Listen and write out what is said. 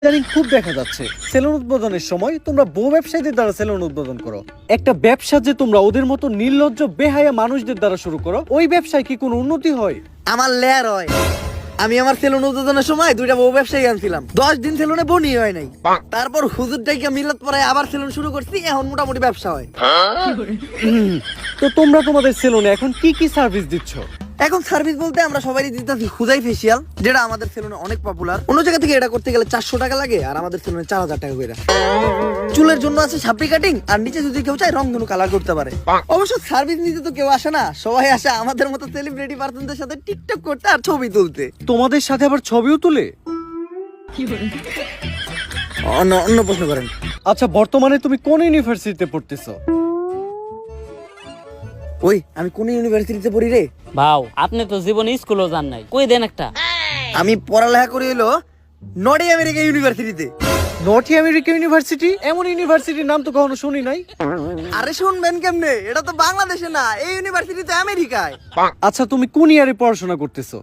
ইদানিং খুব দেখা যাচ্ছে সেলুন উদ্বোধনের সময় তোমরা বউ ব্যবসায়ীদের দ্বারা সেলুন উদ্বোধন করো। একটা ব্যবসা যে তোমরা ওদের মতো নির্লজ্জ বেহায়া মানুষদের দ্বারা শুরু করো, ওই ব্যবসায় কি কোনো উন্নতি হয়? আমার লেয়ার হয়। আমি আমার সেলুন উদ্বোধনের সময় দুইটা বউ ব্যবসায়ী আনছিলাম, 10 দিন সেলুনে বনি হয় নাই। তারপর হুজুর ডাইকা মিলাত পড়ায় আবার সেলুন শুরু করছি, এখন মোটামুটি ব্যবসা হয়। তো তোমরা তোমাদের সেলুনে এখন কি কি সার্ভিস দিচ্ছ? এখন সার্ভিস বলতে আমরা সবাই দিতেছি খুদাই ফেসিয়াল, যেটা আমাদের সেলুনে অনেক পপুলার। অন্য জায়গা থেকে এটা করতে গেলে 400 টাকা লাগে, আর আমাদের সেলুনে 4000 টাকা করে। চুলের জন্য আছে সাপড়ি কাটিং, আর নিচে যদি কেউ চায় রংধনু কালার করতে পারে। অবশ্য সার্ভিস নিতে তো কেউ আসে না, সবাই আসে আমাদের মতো সেলিব্রিটি পার্সনদের সাথে টিকটক করতে আর ছবি তুলতে। তোমাদের সাথে আবার ছবিও তুলে? অন্য প্রশ্ন করেন। আচ্ছা, বর্তমানে তুমি কোন ইউনিভার্সিটিতে পড়তেছো? ওই আমি কোন ইউনিভার্সিটিতে পড়ি রে? ভাও, আপনি তো জীবনে স্কুলও যান নাই, কই দেন একটা। আমি পড়ালেখা করি হলো নর্থ আমেরিকা ইউনিভার্সিটিতে। North America university? এমন ইউনিভার্সিটির নাম তো কখনো শুনি নাই। আরে শুনবেন কেমনে, এটা তো বাংলাদেশে না, এই ইউনিভার্সিটি তো আমেরিকায়। আচ্ছা, তুমি কোন ইয়ারে পড়াশোনা করতেছো?